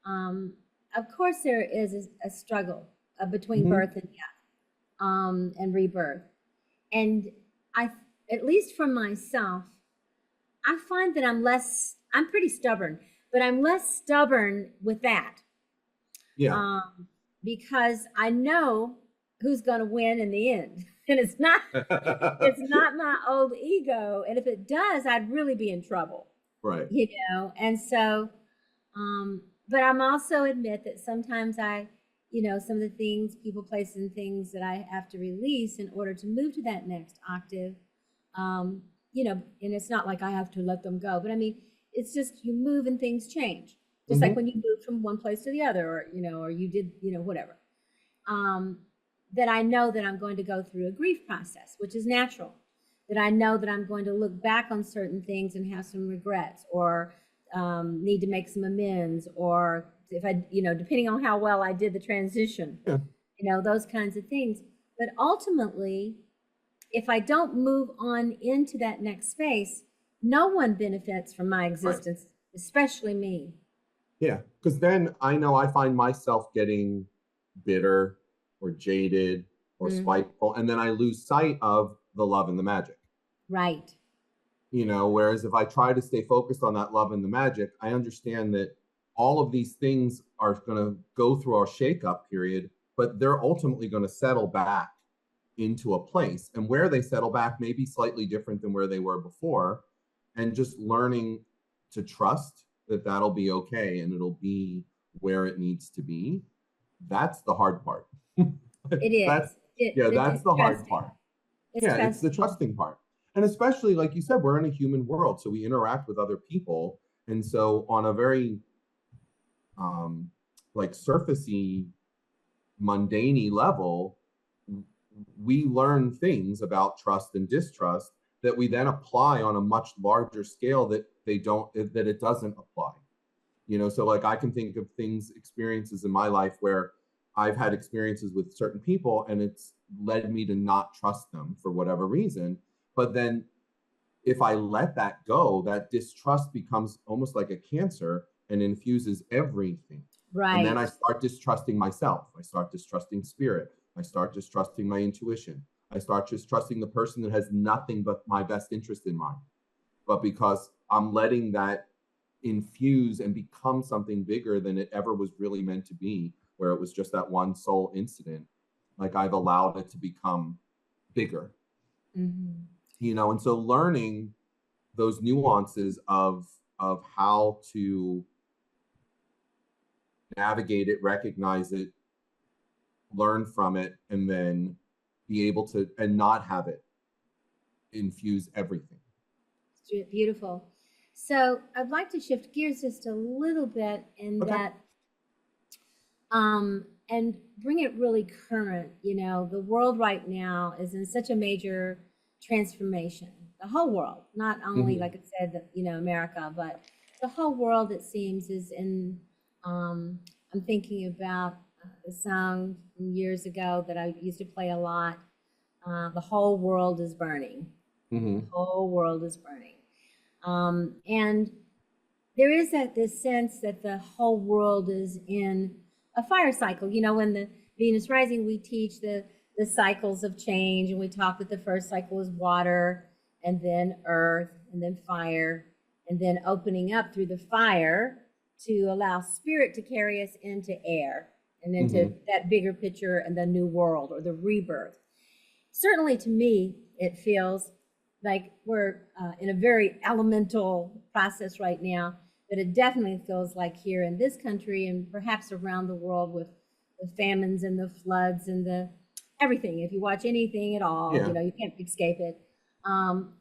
Speaker 1: um, of course there is a struggle between
Speaker 2: Hmm.
Speaker 1: birth and death, and rebirth. And I, at least for myself, I find that I'm pretty stubborn, but I'm less stubborn with that,
Speaker 2: Yeah.
Speaker 1: um, because I know who's going to win in the end. And it's not my old ego. And if it does, I'd really be in trouble,
Speaker 2: Right.
Speaker 1: you know? And so, but I'm also admit that sometimes some of the things, people, places, and things that I have to release in order to move to that next octave, um, and it's not like I have to let them go, but I mean, it's just you move and things change. Just like
Speaker 2: Hmm.
Speaker 1: when you move from one place to the other, or you did, whatever. Um, that I know that I'm going to go through a grief process, which is natural. That I know that I'm going to look back on certain things and have some regrets, or need to make some amends, or if I, depending on how well I did the transition,
Speaker 2: Yeah.
Speaker 1: those kinds of things. But ultimately, if I don't move on into that next space, no one benefits from my
Speaker 2: Right.
Speaker 1: existence, especially me.
Speaker 2: Yeah. Because then I know I find myself getting bitter or jaded or
Speaker 1: Hmm.
Speaker 2: spiteful, and then I lose sight of the love and the magic.
Speaker 1: Right.
Speaker 2: Whereas if I try to stay focused on that love and the magic, I understand that all of these things are going to go through our shakeup period, but they're ultimately going to settle back into a place. And where they settle back may be slightly different than where they were before. And just learning to trust that that'll be okay and it'll be where it needs to be. That's the hard part.
Speaker 1: It
Speaker 2: that's
Speaker 1: is.
Speaker 2: Yeah, that's
Speaker 1: It's
Speaker 2: the hard
Speaker 1: trusting.
Speaker 2: part.
Speaker 1: It's
Speaker 2: Yeah, it's the
Speaker 1: trusting.
Speaker 2: trusting part. And especially like you said, we're in a human world, so we interact with other people. And so on a very um like surfacey, mundane level, we learn things about trust and distrust that we then apply on a much larger scale that it doesn't apply. So like I can think of experiences in my life where I've had experiences with certain people and it's led me to not trust them for whatever reason. But then if I let that go, that distrust becomes almost like a cancer and infuses everything. And then I
Speaker 1: Right.
Speaker 2: start distrusting myself. I start distrusting spirit. I start distrusting my intuition. I start distrusting the person that has nothing but my best interest in mind. But because I'm letting that infuse and become something bigger than it ever was really meant to be, where it was just that one sole incident, like I've allowed it to become bigger,
Speaker 1: Hmm.
Speaker 2: and so learning those nuances of how to navigate it, recognize it, learn from it, and then be able to and not have it infuse everything.
Speaker 1: It's beautiful. So I'd like to shift gears just a little bit in
Speaker 2: Okay.
Speaker 1: that, and bring it really current. The world right now is in such a major transformation. The whole world, not only,
Speaker 2: Mm-hmm.
Speaker 1: like I said, America, but the whole world, it seems, is in. I'm thinking about the song from years ago that I used to play a lot. The whole world is burning.
Speaker 2: Mm-hmm.
Speaker 1: The whole world is burning. And there is this sense that the whole world is in a fire cycle. In the Venus Rising, we teach the cycles of change, and we talk that the first cycle is water, and then earth, and then fire, and then opening up through the fire to allow spirit to carry us into air and into
Speaker 2: Mm-hmm.
Speaker 1: that bigger picture and the new world or the rebirth. Certainly to me, it feels like we're in a very elemental process right now, but it definitely feels like here in this country and perhaps around the world with the famines and the floods and the everything. If you watch anything at all,
Speaker 2: Yeah.
Speaker 1: you can't escape it.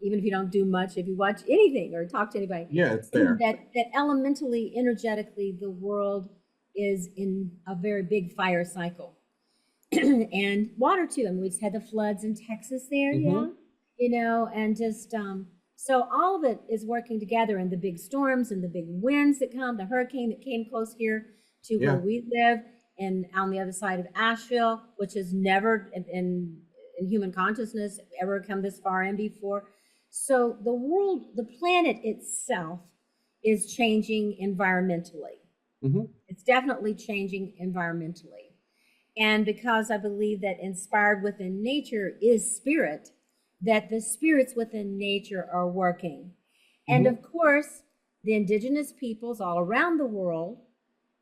Speaker 1: Even if you don't do much, if you watch anything or talk to anybody,
Speaker 2: Yeah, it's there.
Speaker 1: that elementally, energetically, the world is in a very big fire cycle. And water too. I mean, we just had the floods in Texas there,
Speaker 2: Mm-hmm.
Speaker 1: yeah, and just so all of it is working together, and the big storms and the big winds that come, the hurricane that came close here to where
Speaker 2: Yeah.
Speaker 1: we live, and on the other side of Asheville, which is never, and in human consciousness ever come this far in before. So the world, the planet itself is changing environmentally.
Speaker 2: Mm-hmm.
Speaker 1: It's definitely changing environmentally. And because I believe that inspired within nature is spirit, that the spirits within nature are working. And
Speaker 2: Mm-hmm.
Speaker 1: of course, the indigenous peoples all around the world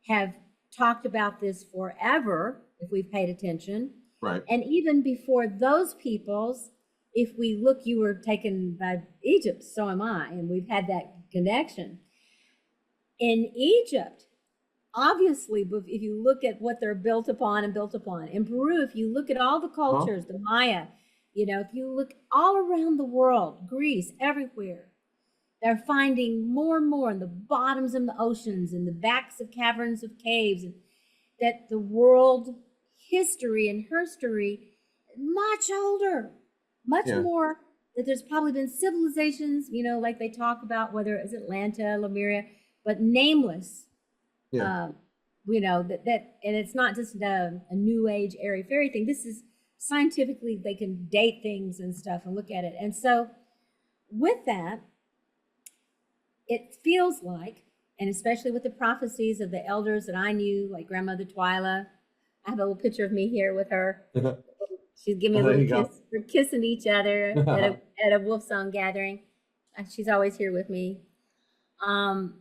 Speaker 1: have talked about this forever, if we've paid attention.
Speaker 2: Right.
Speaker 1: And even before those peoples, if we look, you were taken by Egypt, so am I, and we've had that connection. In Egypt, obviously, if you look at what they're built upon and built upon, in Peru, if you look at all the cultures, the Maya, if you look all around the world, Greece, everywhere, they're finding more and more in the bottoms of the oceans, in the backs of caverns of caves, and that the world history and herstory much older, much more, that there's probably been civilizations, like they talk about, whether it's Atlanta, Lemuria, but nameless.
Speaker 2: Yeah.
Speaker 1: And it's not just a new age airy fairy thing. This is scientifically, they can date things and stuff and look at it. And so with that, it feels like, and especially with the prophecies of the elders that I knew, like Grandmother Twyla, I have a little picture of me here with her. She's giving me a little kiss. We're kissing each other at a Wolf Song gathering. She's always here with me. That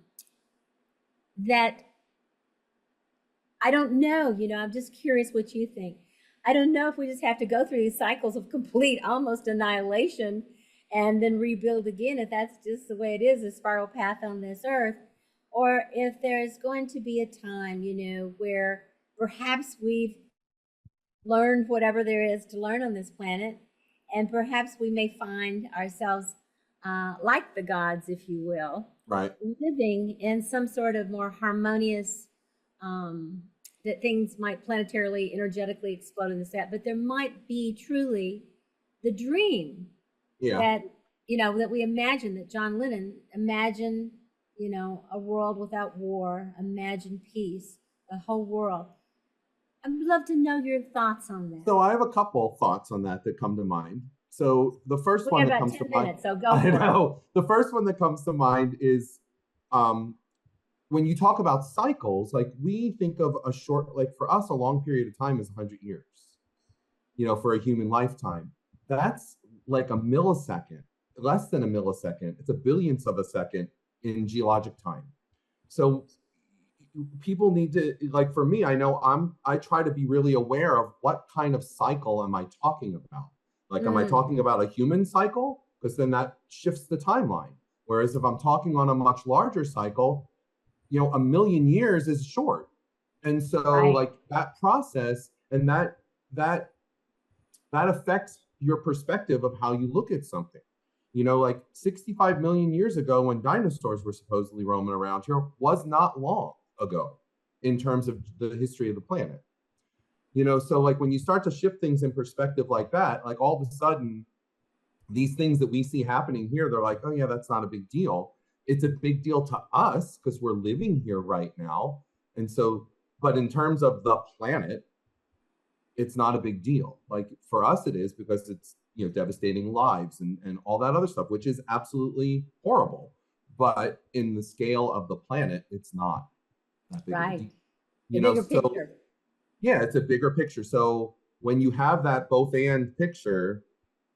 Speaker 1: I don't know, I'm just curious what you think. I don't know if we just have to go through these cycles of complete almost annihilation and then rebuild again, if that's just the way it is, a spiral path on this earth, or if there's going to be a time, where perhaps we've learned whatever there is to learn on this planet, and perhaps we may find ourselves like the gods, if you will,
Speaker 2: right,
Speaker 1: living in some sort of more harmonious, that things might planetarily, energetically explode in the set, but there might be truly the dream that, that we imagine, that John Lennon imagined, a world without war, imagine peace, the whole world. I'd love to know your thoughts on that.
Speaker 2: So I have a couple thoughts on that come to mind. So the first one that comes to mind,
Speaker 1: so go for it.
Speaker 2: The first one that comes to mind is when you talk about cycles, like we think of a short, like for us, a long period of time is 100 years, for a human lifetime. That's like a millisecond, less than a millisecond. It's a billionth of a second in geologic time. So people need to, like for me, I try to be really aware of what kind of cycle am I talking about? Like, am I talking about a human cycle? Because then that shifts the timeline. Whereas if I'm talking on a much larger cycle, a million years is short. And so like that process and that affects your perspective of how you look at something. Like 65 million years ago when dinosaurs were supposedly roaming around here was not long ago in terms of the history of the planet. So like when you start to shift things in perspective like that, like all of a sudden these things that we see happening here, they're like, oh yeah, that's not a big deal. It's a big deal to us because we're living here right now. And so, but in terms of the planet, it's not a big deal. Like for us, it is, because it's, devastating lives and all that other stuff, which is absolutely horrible. But in the scale of the planet, it's not that big of a deal.
Speaker 1: Bigger picture.
Speaker 2: Yeah, it's a bigger picture. So when you have that both and picture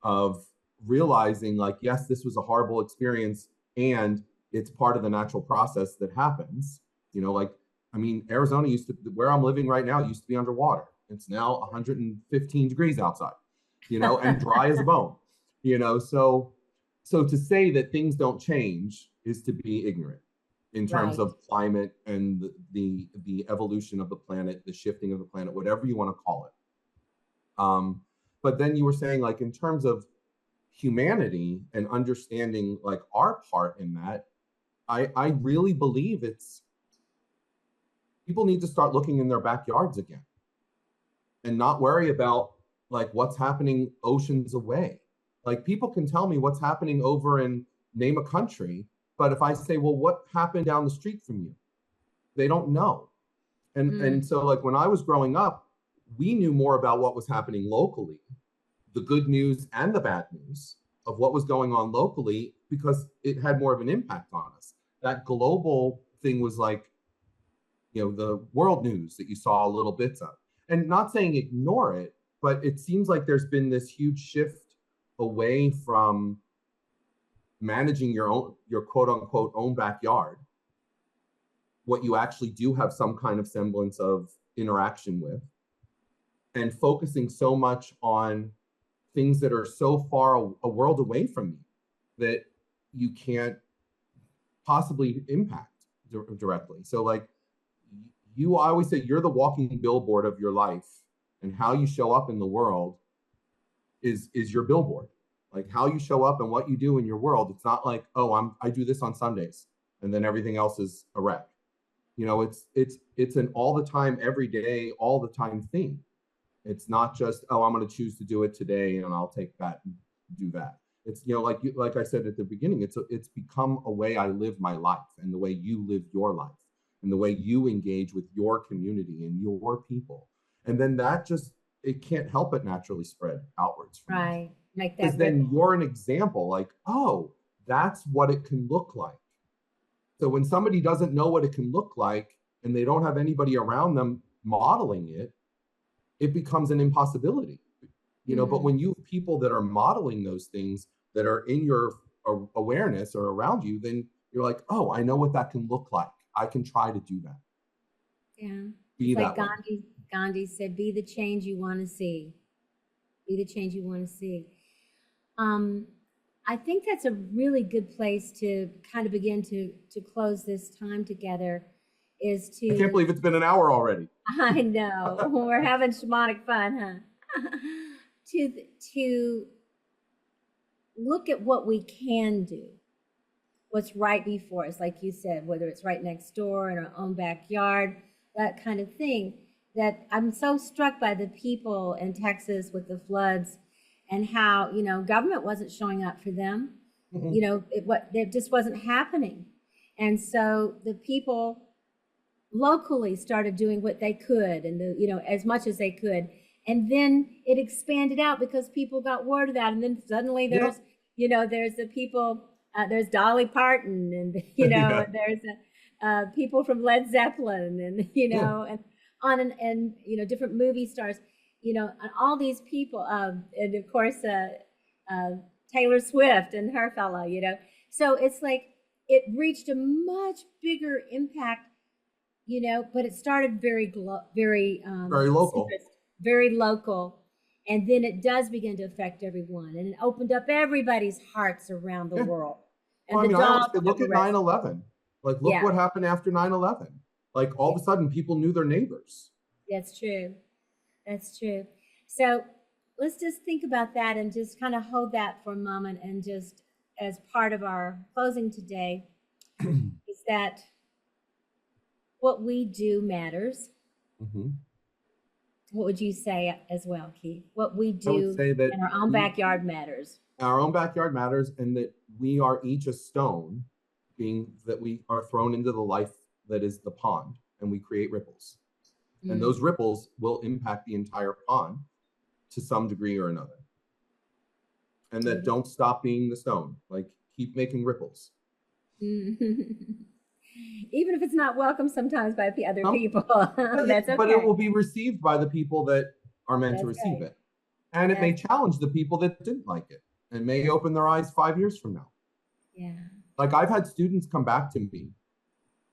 Speaker 2: of realizing like, yes, this was a horrible experience and it's part of the natural process that happens, like, I mean, Arizona where I'm living right now, used to be underwater. It's now 115 degrees outside, and dry as a bone, so to say that things don't change is to be ignorant in terms of climate and the evolution of the planet, the shifting of the planet, whatever you want to call it. But then you were saying, like, in terms of humanity and understanding like our part in that, I really believe people need to start looking in their backyards again and not worry about like what's happening oceans away. Like people can tell me what's happening over in name a country, but if I say, well, what happened down the street from you? They don't know. And so like when I was growing up, we knew more about what was happening locally the good news and the bad news of what was going on locally because it had more of an impact on us. That global thing was like, the world news that you saw little bits of. And not saying ignore it, but it seems like there's been this huge shift away from managing your quote unquote own backyard, what you actually do have some kind of semblance of interaction with, and focusing so much on things that are so far a world away from you that you can't possibly impact directly. So like I always say you're the walking billboard of your life, and how you show up in the world is your billboard. Like how you show up and what you do in your world. It's not like, oh, I do this on Sundays and then everything else is a wreck. It's an all the time, every day, all the time thing. It's not just, oh, I'm going to choose to do it today and I'll take that and do that. It's, like I said at the beginning, it's become a way I live my life, and the way you live your life, and the way you engage with your community and your people. And then it can't help but naturally spread outwards from
Speaker 1: right. Make that
Speaker 2: because then you're an example, like, oh, that's what it can look like. So when somebody doesn't know what it can look like and they don't have anybody around them modeling it, it becomes an impossibility. But when you have people that are modeling those things that are in your awareness or around you, then you're like, oh, I know what that can look like. I can try to do that.
Speaker 1: Yeah.
Speaker 2: Be
Speaker 1: it's like
Speaker 2: that way.
Speaker 1: Gandhi said, be the change you want to see. Be the change you want to see. I think that's a really good place to kind of begin to close this time together. I
Speaker 2: can't believe it's been an hour already.
Speaker 1: I know. We're having shamanic fun, huh? to look at what we can do, what's right before us, like you said, whether it's right next door in our own backyard, that kind of thing. That I'm so struck by the people in Texas with the floods and how, government wasn't showing up for them. Mm-hmm. It just wasn't happening. And so the people locally started doing what they could, and as much as they could. And then it expanded out because people got word of that. And then suddenly there's, there's the people, there's Dolly Parton, and,
Speaker 2: Yeah.
Speaker 1: there's people from Led Zeppelin, and, and on and different movie stars, and all these people, and of course, Taylor Swift and her fellow, So it's like it reached a much bigger impact, but it started very
Speaker 2: local.
Speaker 1: Very local. And then it does begin to affect everyone. And it opened up everybody's hearts around the world. And
Speaker 2: I always say, look at 9/11. Like, look what happened after 9/11. Like, all of a sudden, people knew their neighbors.
Speaker 1: That's true. That's true. So let's just think about that and just kind of hold that for a moment. And just as part of our closing today, is that what we do matters. Mm-hmm. What would you say as well, Keith? What we do in our own backyard matters.
Speaker 2: Our own backyard matters, and that we are each a stone, being that we are thrown into the life that is the pond, and we create ripples. Mm. And those ripples will impact the entire pond to some degree or another. And that don't stop being the stone, like keep making ripples.
Speaker 1: Even if it's not welcome sometimes by other people. That's okay.
Speaker 2: But it will be received by the people that are meant to receive it. And it may challenge the people that didn't like it, and may open their eyes 5 years from now.
Speaker 1: Yeah.
Speaker 2: Like I've had students come back to me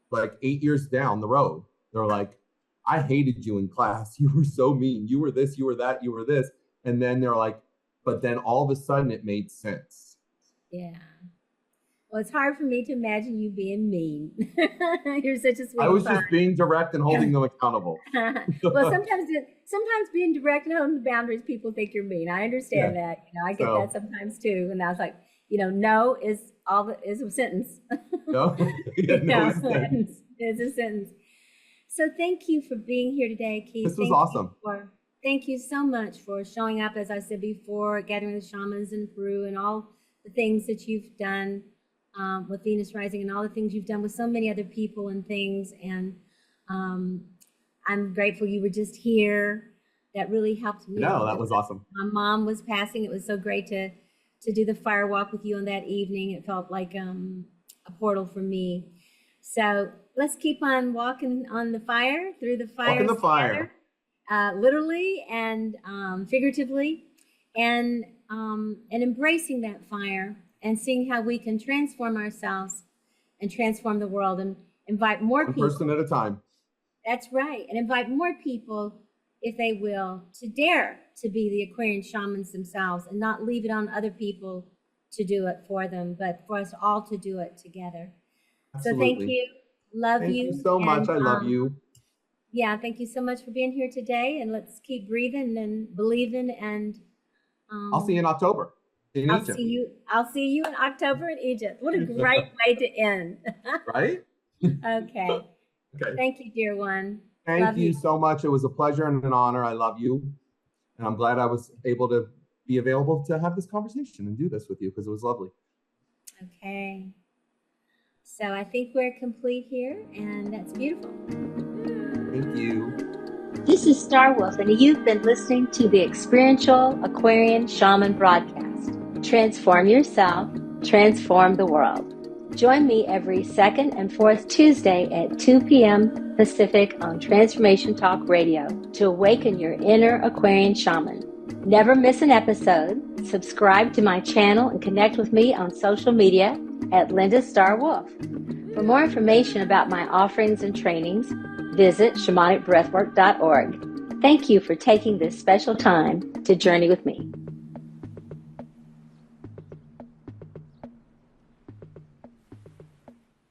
Speaker 2: like 8 years down the road. They're like, I hated you in class. You were so mean. You were this, you were that, you were this. And then they're like, but then all of a sudden it made sense.
Speaker 1: Yeah. Well, it's hard for me to imagine you being mean. You're such a sweet.
Speaker 2: I was just being direct and holding them accountable.
Speaker 1: Well, sometimes being direct and holding the boundaries, people think you're mean. I understand that. I get that sometimes too. And I was like, no is a sentence.
Speaker 2: No, no sentence.
Speaker 1: It's a sentence. So thank you for being here today, Keith.
Speaker 2: This was awesome.
Speaker 1: Thank you so much for showing up, as I said before, gathering the shamans in Peru, and all the things that you've done with Venus Rising, and all the things you've done with so many other people and things. And I'm grateful you were just here, that really helped me.
Speaker 2: No, that was awesome.
Speaker 1: My mom was passing. It was so great to do the fire walk with you on that evening. It felt like a portal for me. So let's keep on walking on the fire, through the
Speaker 2: Walk in
Speaker 1: fires
Speaker 2: the
Speaker 1: together,
Speaker 2: fire.
Speaker 1: literally and figuratively, and embracing that fire and seeing how we can transform ourselves and transform the world and invite more
Speaker 2: One
Speaker 1: people.
Speaker 2: person at a time.
Speaker 1: That's right. And invite more people, if they will, to dare to be the Aquarian shamans themselves and not leave it on other people to do it for them, but for us all to do it together. So thank
Speaker 2: Absolutely.
Speaker 1: you. Love
Speaker 2: Thank you
Speaker 1: you.
Speaker 2: so much.
Speaker 1: And
Speaker 2: I love you.
Speaker 1: yeah, thank you so much for being here today. And let's keep breathing and believing. And
Speaker 2: I'll see you in October in Egypt.
Speaker 1: I'll see you in October in Egypt. What a great way to end.
Speaker 2: Right?
Speaker 1: Okay.
Speaker 2: Okay.
Speaker 1: Thank you, dear one.
Speaker 2: Thank you so much. It was a pleasure and an honor. I love you. And I'm glad I was able to be available to have this conversation and do this with you because it was lovely.
Speaker 1: Okay. So I think we're complete here, and that's beautiful.
Speaker 2: Thank you.
Speaker 1: This is Star Wolf, and you've been listening to the Experiential Aquarian Shaman broadcast. Transform yourself, transform the world. Join me every second and fourth Tuesday at 2 p.m. Pacific on Transformation Talk Radio to awaken your inner Aquarian shaman. Never miss an episode. Subscribe to my channel and connect with me on social media at Linda Star Wolf. For more information about my offerings and trainings, visit shamanicbreathwork.org. Thank you for taking this special time to journey with me.